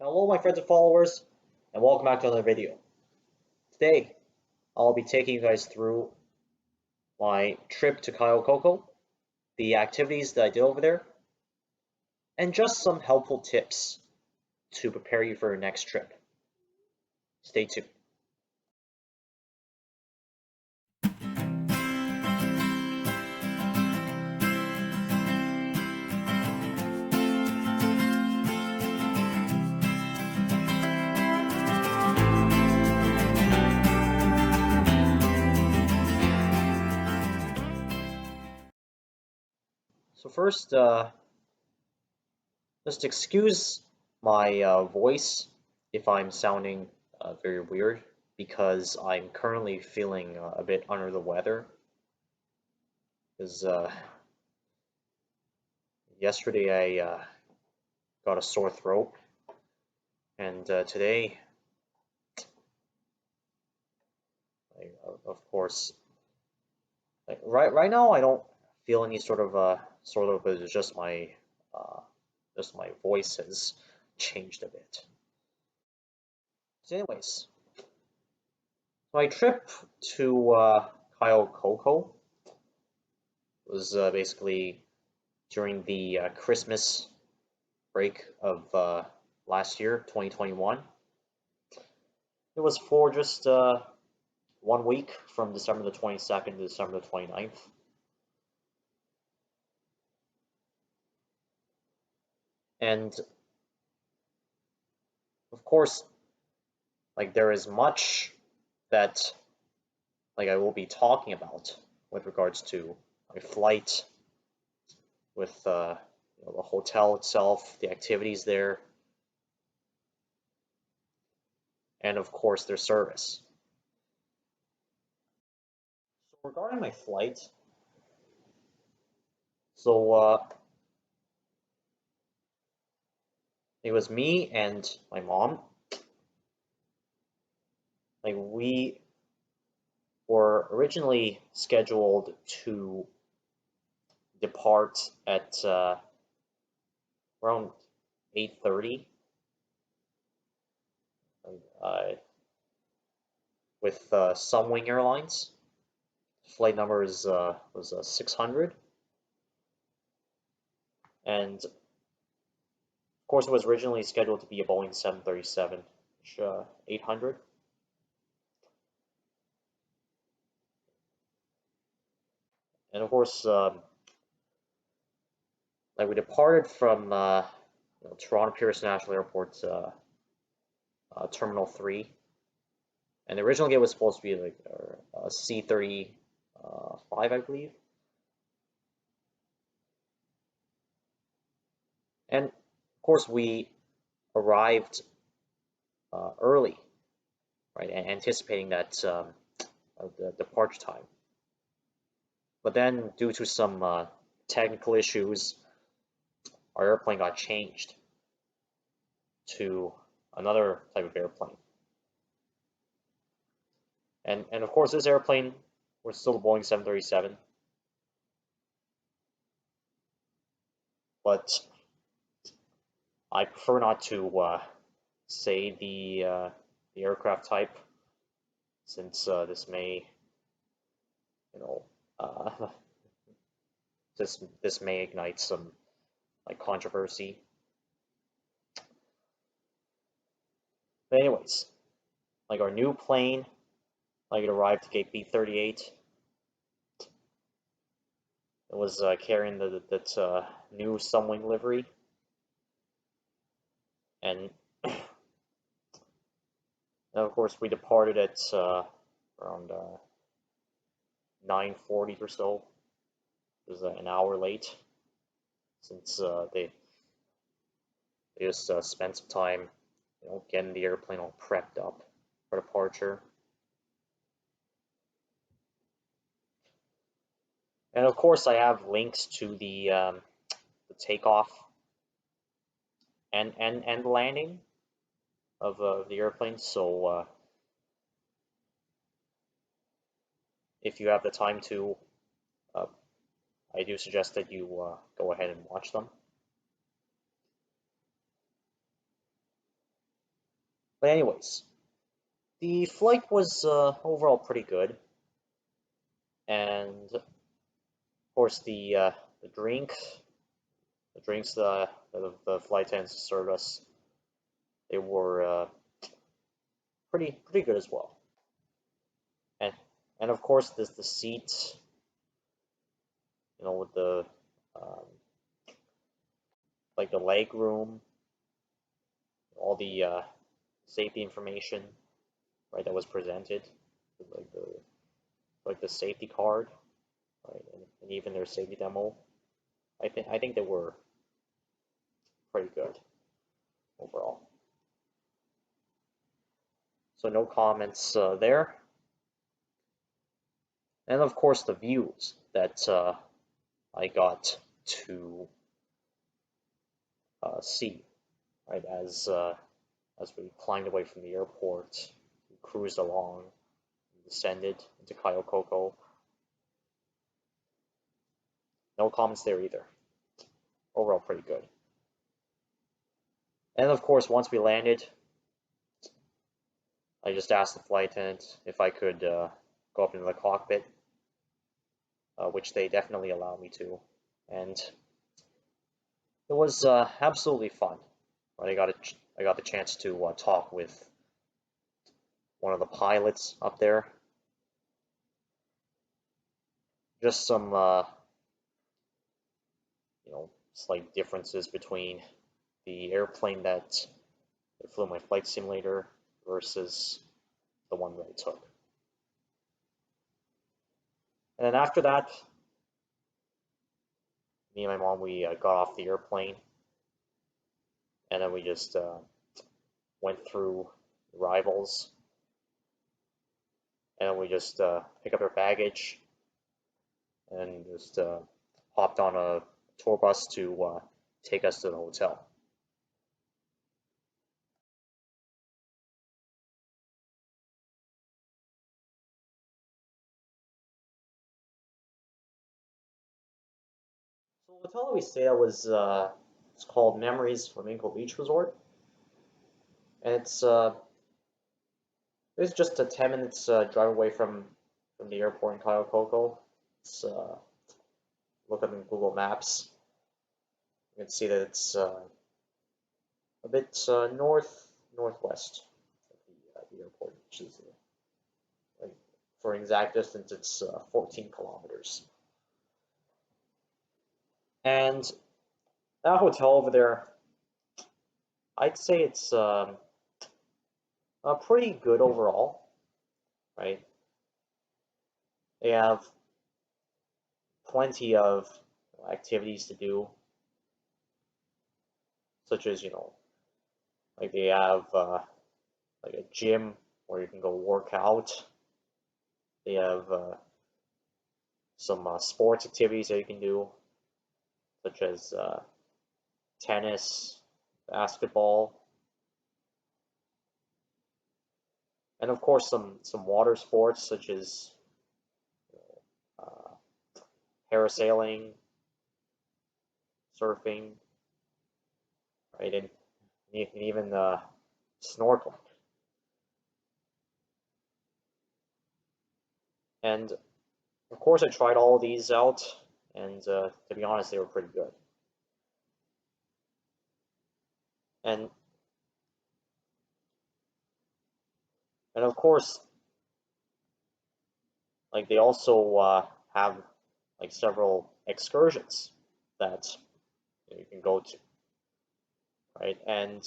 Hello my friends and followers, and welcome back to another video. Today, I'll be taking you guys through my trip to Cayo Coco, the activities that I did over there, and just some helpful tips to prepare you for your next trip. Stay tuned. So first, just excuse my voice if I'm sounding very weird because I'm currently feeling a bit under the weather. Because yesterday I got a sore throat, and today, of course, right now I don't feel any sort of but it's just my voice has changed a bit. So anyways, my trip to Cayo Coco was basically during the Christmas break of last year, 2021. It was for just 1 week from December the 22nd to December the 29th. And of course, like there is much that I will be talking about with regards to my flight, with the hotel itself, the activities there, and of course their service. So regarding my flight, it was me and my mom. Like we were originally scheduled to depart at around 8:30 with Sunwing Airlines. Flight number was 600, and of course it was originally scheduled to be a Boeing 737 800. And of course, we departed from Toronto Pearson National Airport, Terminal 3, and the original gate was supposed to be like a C-35, I believe. And of course, we arrived early, right, and anticipating that the departure time. But then, due to some technical issues, our airplane got changed to another type of airplane. And of course, this airplane was still a Boeing 737, but I prefer not to say the aircraft type, since this may, this may ignite some controversy. But anyways, our new plane, it arrived at gate B38. It was carrying that new Sunwing livery, and of course we departed at around 9:40 or so. It was an hour late, since they just spent some time, getting the airplane all prepped up for departure. And of course, I have links to the takeoff and the landing of the airplane. So if you have the time to, I do suggest that you go ahead and watch them. But anyways, the flight was overall pretty good, and of course the drinks the flight attendants served us, they were pretty good as well. And and of course the seats, with the um, like the leg room, all the safety information, right, that was presented, like the safety card, right, and even their safety demo. I think they were pretty good overall. So no comments there. And of course the views that I got to see, right, as we climbed away from the airport, we cruised along, descended into Cayo Coco. No comments there either. Overall, pretty good. And of course, once we landed, I just asked the flight attendant if I could go up into the cockpit, which they definitely allowed me to, and it was absolutely fun. Right, I got the chance to talk with one of the pilots up there. Just some slight differences between the airplane that flew my flight simulator versus the one that I took. And then after that, me and my mom, we got off the airplane, and then we just went through arrivals, and then we just pick up our baggage, and just hopped on a tour bus to take us to the hotel. So the hotel that we stayed at was it's called Memories Flamingo Beach Resort, and it's just a 10 minutes drive away from the airport in Cayo Coco. It's look up in Google Maps. You can see that it's a bit northwest of the airport, which is like, for an exact distance, it's 14 kilometers. And that hotel over there, I'd say it's pretty good overall, right? They have plenty of activities to do, such as like they have like a gym where you can go work out. They have some sports activities that you can do, such as tennis, basketball, and of course some water sports such as uh, parasailing, surfing, right, and even snorkeling. And of course, I tried all of these out, and to be honest, they were pretty good. And and of course, like they also have like several excursions that you can go to, right? And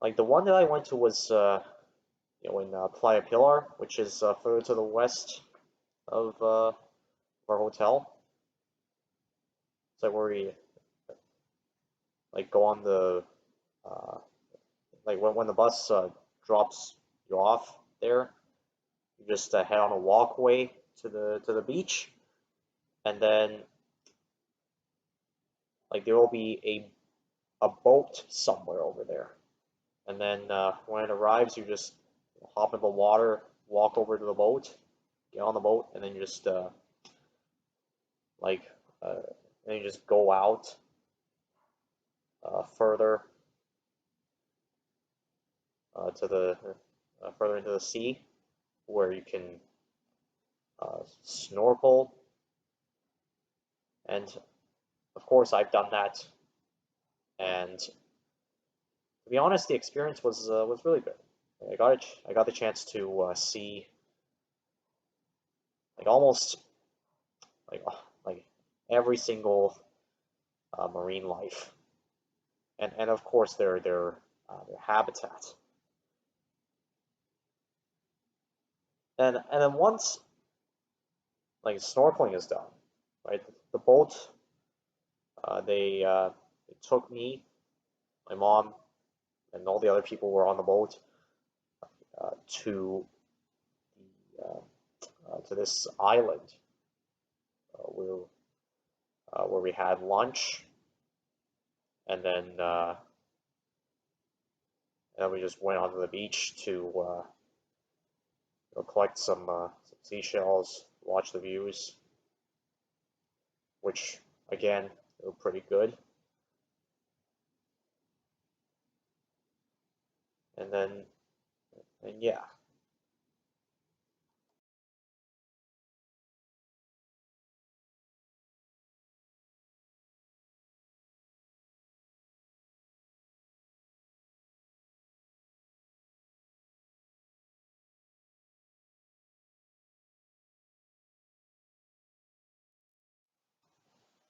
like the one that I went to was in Playa Pilar, which is further to the west of our hotel. So where we like go on the uh, like when the bus drops you off there, you just head on a walkway to the beach, and then like there will be a boat somewhere over there, and then when it arrives, you just hop in the water, walk over to the boat, get on the boat, and then you just like uh, and you just go out further to the further into the sea, where you can snorkel, and of course I've done that, and to be honest, the experience was really good. I got the chance to see like almost like like every single marine life, and of course their habitat. And then once like snorkeling is done, right? The boat, they took me, my mom, and all the other people were on the boat to to this island where we had lunch, and then we just went onto the beach to collect some seashells, watch the views, which again were pretty good. And then, and yeah.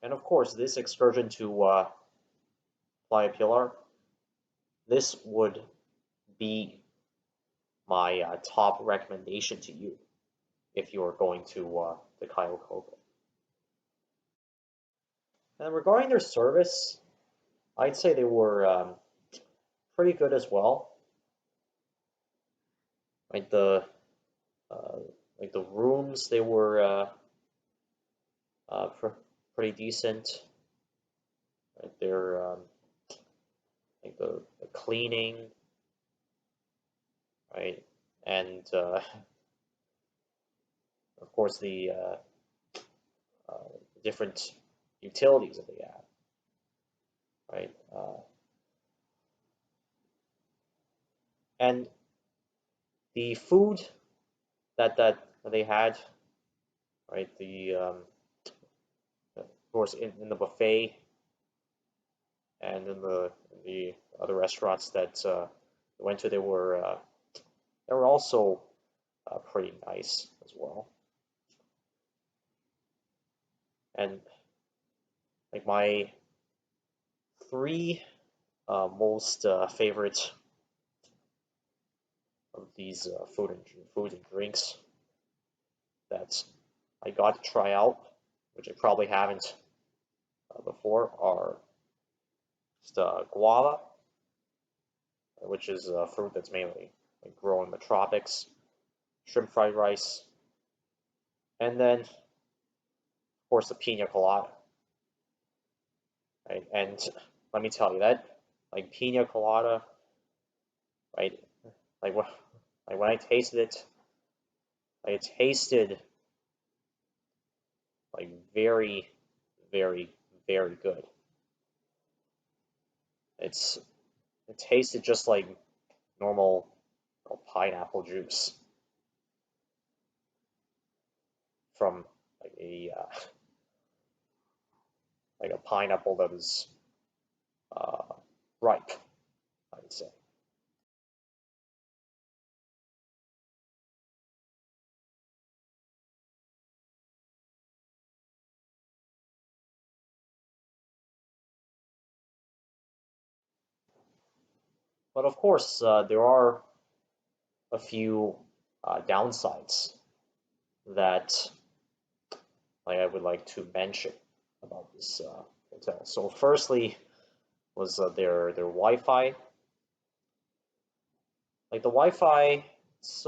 And of course, this excursion to Playa Pilar, this would be my top recommendation to you if you are going to the Cayo Coco. And regarding their service, I'd say they were pretty good as well. Like the uh, like the rooms, they were pr pretty decent. Right? They're like the cleaning, right? And of course different utilities that they have, right? And the food that they had, right? Of course in the buffet and in the other restaurants that we went to, they were also pretty nice as well. And like my three most favorite of these food and drinks that I got to try out, which I probably haven't before, are just guava, which is a fruit that's mainly like grown in the tropics, shrimp fried rice, and then of course the pina colada. Right? And let me tell you that like pina colada, right? Like what like when I tasted it, like it tasted like very, very, very good. It's it tasted just like normal pineapple juice from like a pineapple that is uh, ripe, I would say. But of course, there are a few downsides that like I would like to mention about this hotel. So firstly was their Wi-Fi. Like the Wi-Fi, it's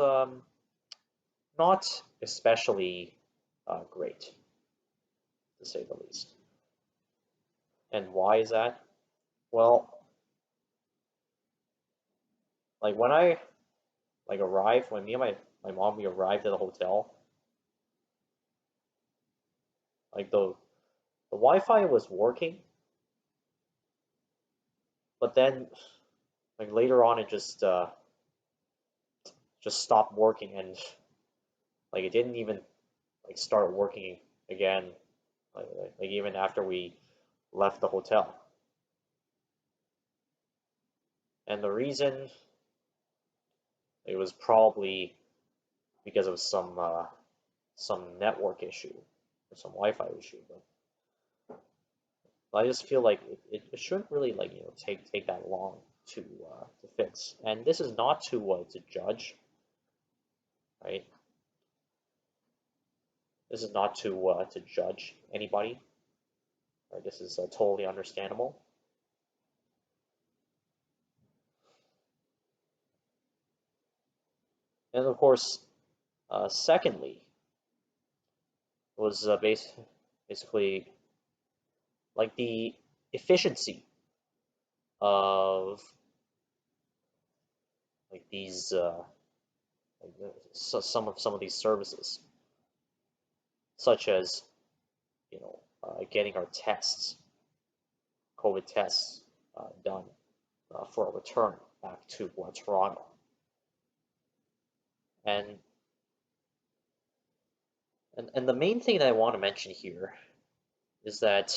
not especially great, to say the least. And why is that? Well, like when I like arrived, when me and my mom we arrived at the hotel, like the Wi-Fi was working, but then like later on it just just stopped working, and like it didn't even like start working again, like even after we left the hotel. And the reason, it was probably because of some network issue or some Wi-Fi issue, but I just feel like it shouldn't really like take that long to fix. And this is not to judge, right? This is not to judge anybody. Right? This is totally understandable. And of course, secondly, was basically like the efficiency of like these like some of these services, such as getting our tests, COVID tests, done for a return back to Toronto. And, and the main thing that I want to mention here is that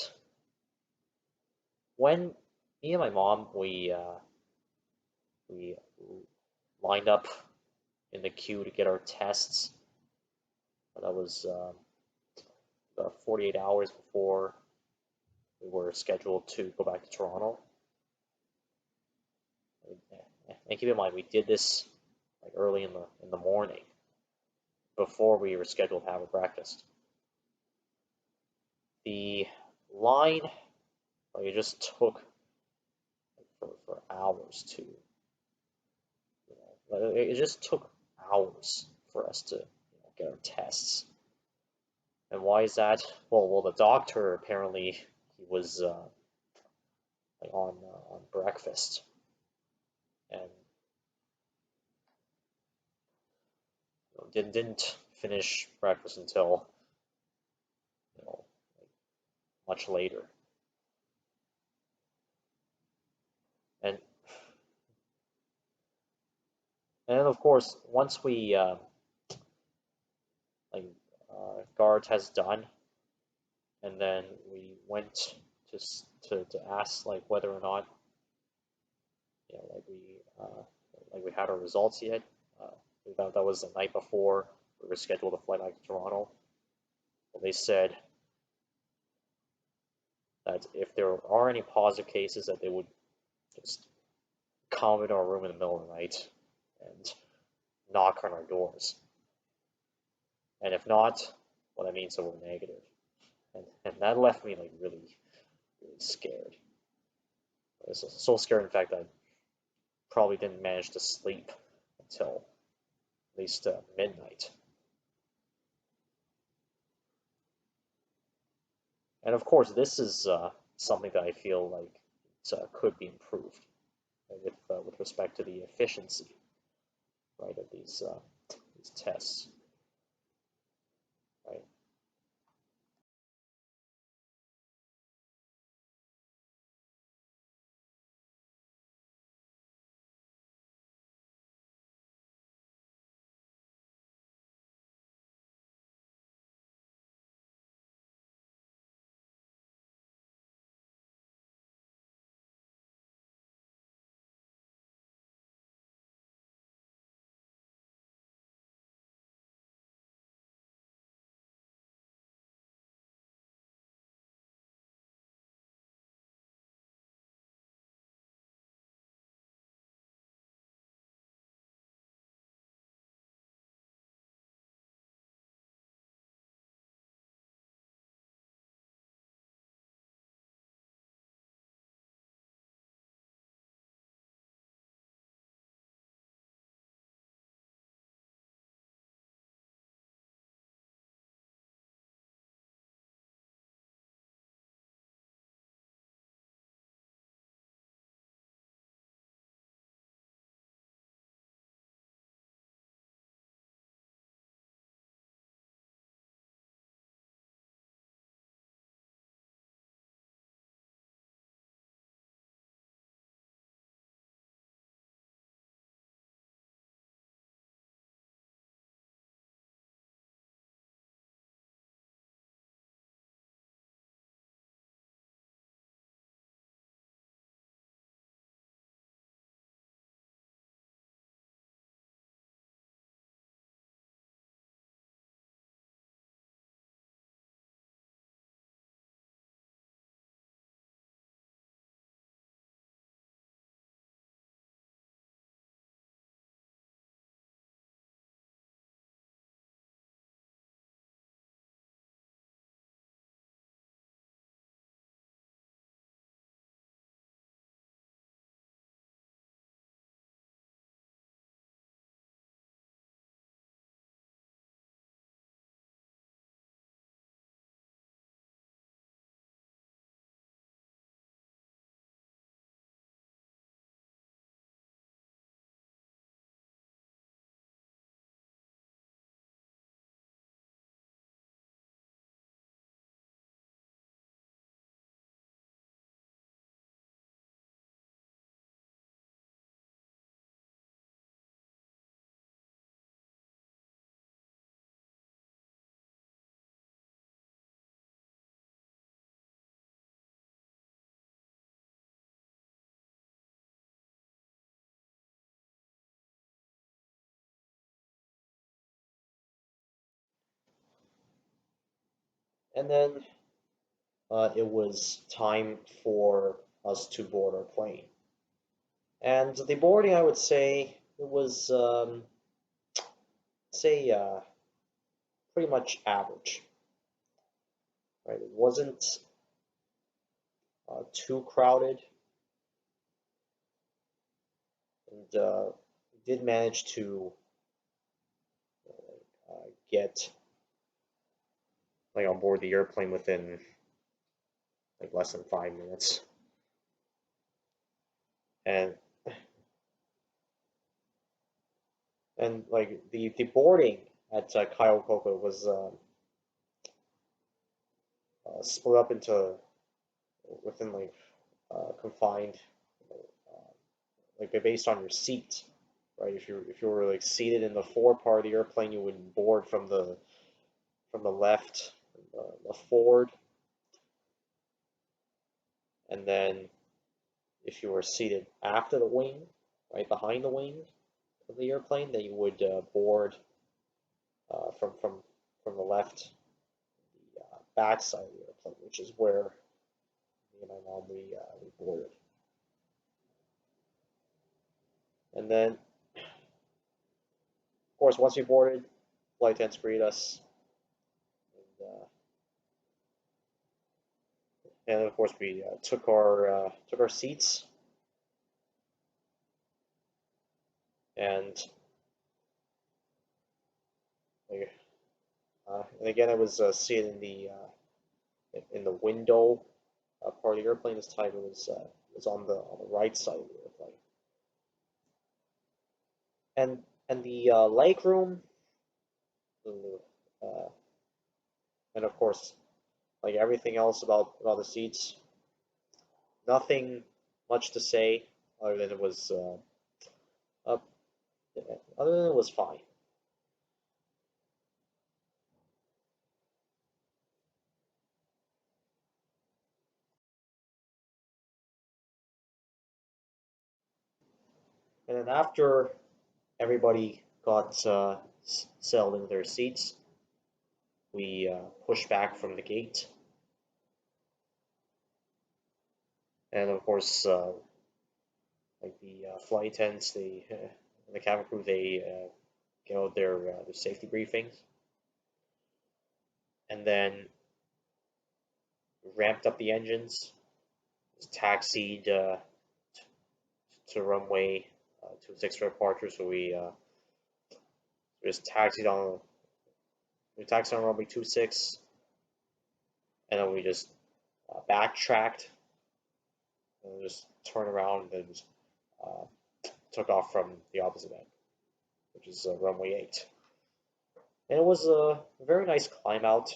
when me and my mom we lined up in the queue to get our tests, that was about 48 hours before we were scheduled to go back to Toronto. And keep in mind, we did this like early in the morning before we were scheduled to have a breakfast. The line, like it just took for hours to, it just took hours for us to get our tests. And why is that? Well, the doctor apparently he was like on breakfast, and didn't finish breakfast until like much later. And of course, once we like got our test done, and then we went to ask like whether or not like we had our results yet. That was the night before we were scheduled to fly back to Toronto. Well, they said that if there are any positive cases, that they would just come into our room in the middle of the night and knock on our doors. And if not, well, that means that we're negative. And that left me like really, really scared. I was so scared, in fact, I probably didn't manage to sleep until at least midnight. And of course, this is something that I feel like could be improved with respect to the efficiency, right, of these tests, right? And then it was time for us to board our plane. And the boarding, I would say, it was say pretty much average, right? It wasn't too crowded, and we did manage to get like on board the airplane within like less than 5 minutes. And like the boarding at Cayo Coco was split up into within like confined, like based on your seat, right? If you were like seated in the forward part of the airplane, you would board from the left, the forward, and then if you were seated after the wing, right behind the wing of the airplane, then you would board from the left, the back side of the airplane, which is where me and my mom we boarded. And then, of course, once we boarded, flight attendants greeted us, and of course we took our seats, and and again I was seated in the window part of the airplane. This time it was on the right side of the airplane, and the leg room, uh, and of course like everything else about the seats, nothing much to say other than it was up, other than it was fine. And then after everybody got settled in their seats, we pushed back from the gate, and of course, like the flight attendants, the cabin crew, they get out their safety briefings, and then ramped up the engines, taxied to runway 26 for departure. So we just taxied on runway 26, and then we just backtracked and just turned around and just uh, took off from the opposite end, which is runway 8. And it was a very nice climb out.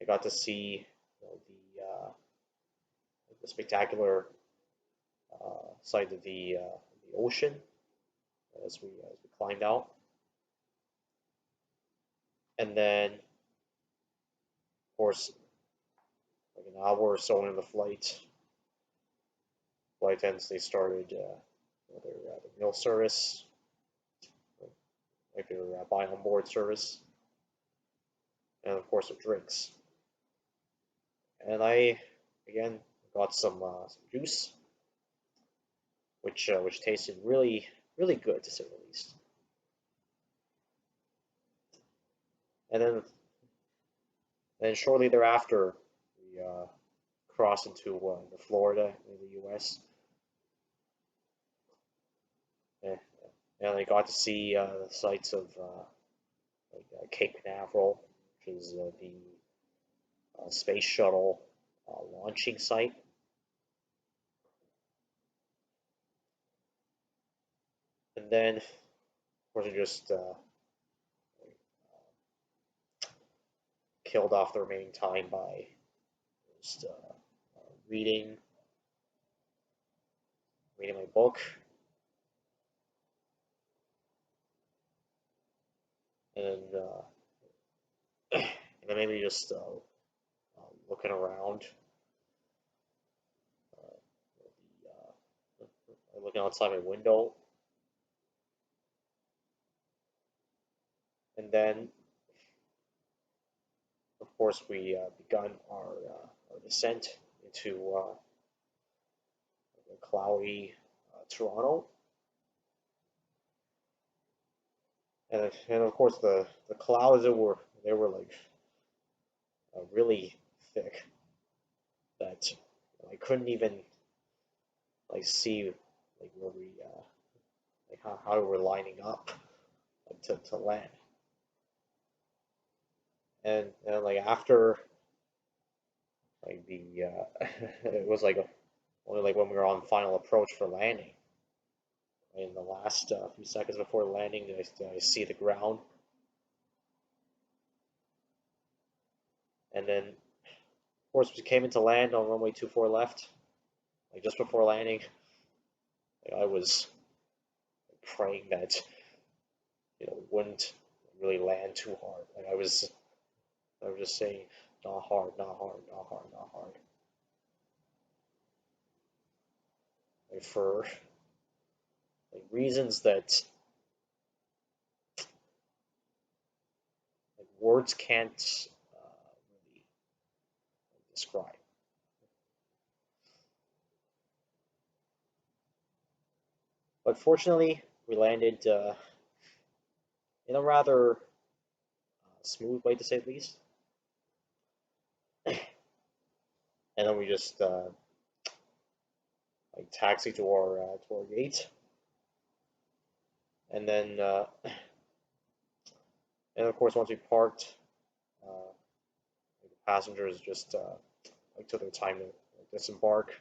I got to see the spectacular sight of the ocean as we climbed out. And then, of course, like an hour or so into the flight attendants, they started their meal service, like their buy on board service, and of course with drinks. And I again got some juice, which tasted really good to say the least. And then shortly thereafter, we crossed into Florida in the U.S. And, and I got to see the sights of like Cape Canaveral, which is the space shuttle launching site. And then, of course, I just killed off the remaining time by just reading my book, and and then maybe just looking around, looking outside my window, and then course, we begun our descent into cloudy Toronto, and of course the clouds they were like really thick that I couldn't even like see like where we like how we were lining up like, to land, and like after like the it was like only like when we were on final approach for landing. In the last few seconds before landing, I see the ground, and then of course we came into land on runway 24 left, like just before landing. Like, I was praying that it wouldn't really land too hard. Like I was just saying, not hard, not hard, not hard, not hard. Like for like reasons that like words can't really describe. But fortunately, we landed in a rather smooth way, to say the least. And then we just like taxi to our gate, and then and of course once we parked, the passengers just like took their time to like, disembark,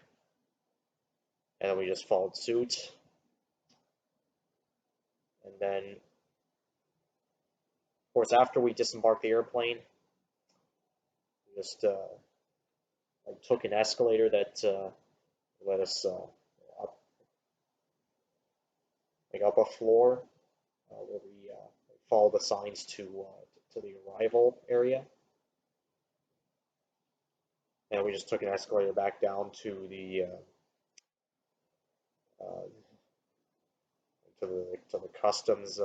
and then we just followed suit, and then of course after we disembarked the airplane, we just like took an escalator that led us up like up a floor where we followed the signs to the arrival area. And we just took an escalator back down to the uh, to the customs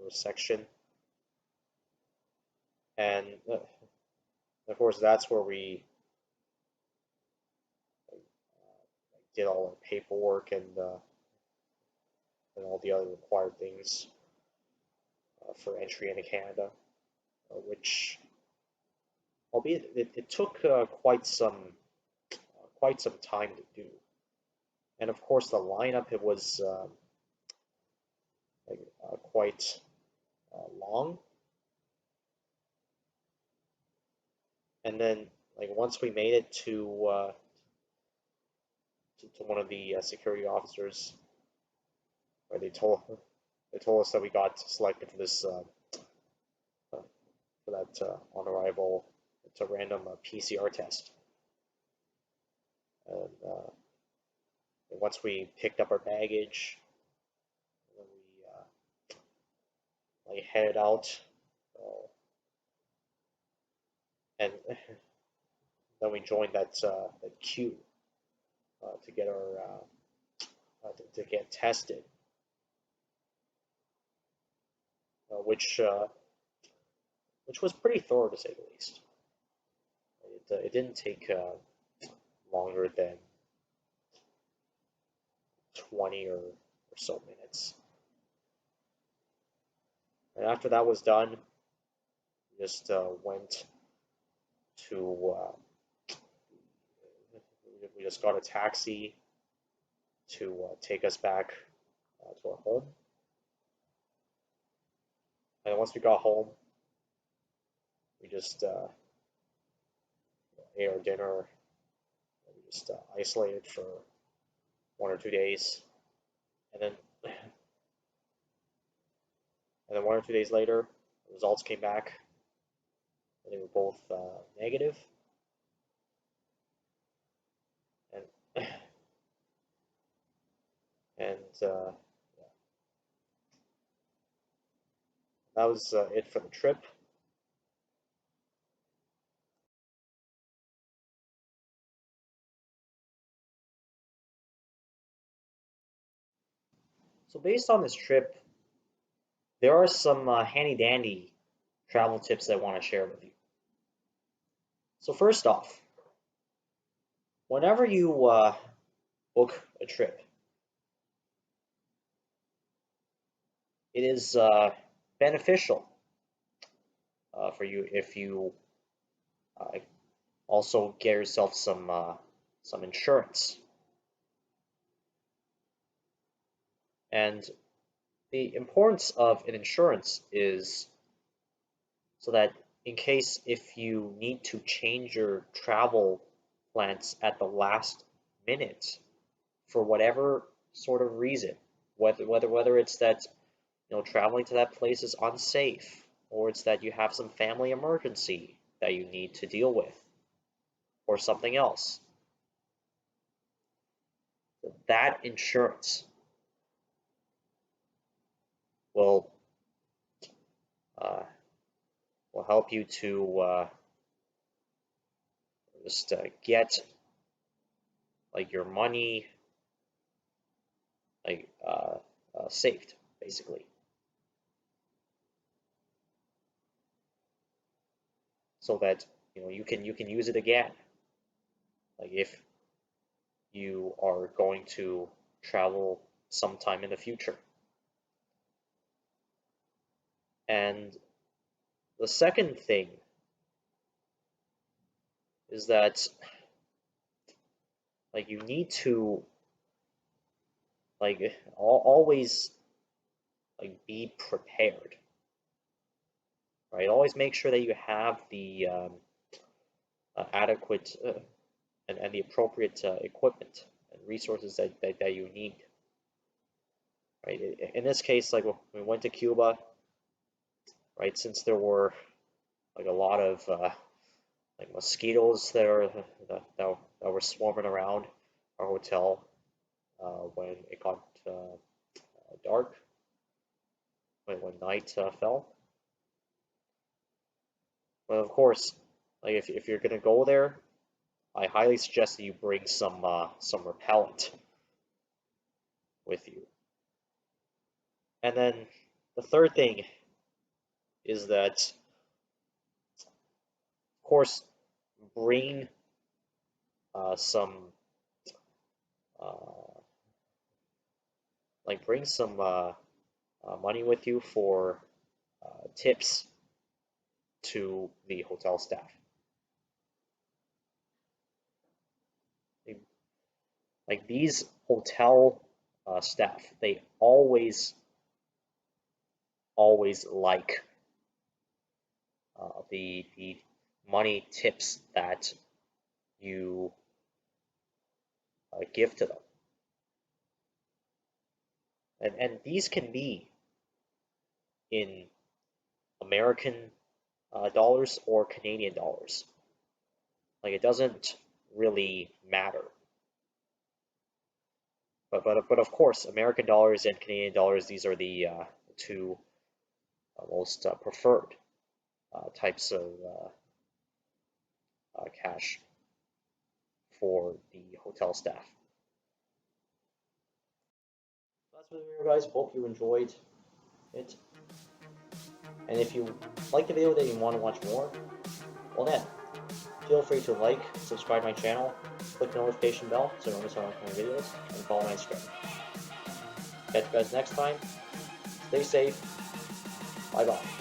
section, and of course that's where we did all our paperwork and all the other required things for entry into Canada, which albeit it took quite some time to do. And of course the lineup, it was like, quite long. And then like once we made it to one of the security officers, where they told us that we got selected for this for that on arrival. It's a random PCR test, and once we picked up our baggage, then we like headed out, and then we joined that queue to get our to get tested, which was pretty thorough, to say the least. It didn't take longer than 20 or so minutes. And after that was done, we just went to we just got a taxi to take us back to our home. And once we got home, we just ate our dinner. We just isolated for 1 or 2 days, and then 1 or 2 days later, the results came back, and they were both negative. And and yeah, that was it for the trip. So based on this trip, there are some handy dandy travel tips that I want to share with you. So first off, whenever you book a trip, it is beneficial for you if you uh, also get yourself some insurance. And the importance of an insurance is so that in case if you need to change your travel plans at the last minute for whatever sort of reason, whether it's that traveling to that place is unsafe, or it's that you have some family emergency that you need to deal with, or something else, that insurance will uh, will help you to just get like your money like saved, basically, so that you can use it again, like if you are going to travel sometime in the future. And the second thing is that like you need to like always like be prepared, right? Always make sure that you have the adequate and the appropriate equipment and resources that you need, right? In this case, like when we went to Cuba, right, since there were like a lot of like mosquitoes that were swarming around our hotel when it got dark, when night fell. But of course, like if you're gonna go there, I highly suggest that you bring some repellent with you. And then the third thing is that, of course, bring some uh, money with you for tips to the hotel staff. Like these hotel staff, they always like the money tips that you give to them, and these can be in American dollars or Canadian dollars. Like it doesn't really matter. But of course, American dollars and Canadian dollars, these are the two most preferred types of cash for the hotel staff. That's what we were, guys. Hope you enjoyed it. And if you like the video that you want to watch more, well then, feel free to like, subscribe to my channel, click the notification bell so you don't miss out on my videos, and follow my Instagram. Catch you guys next time. Stay safe. Bye bye.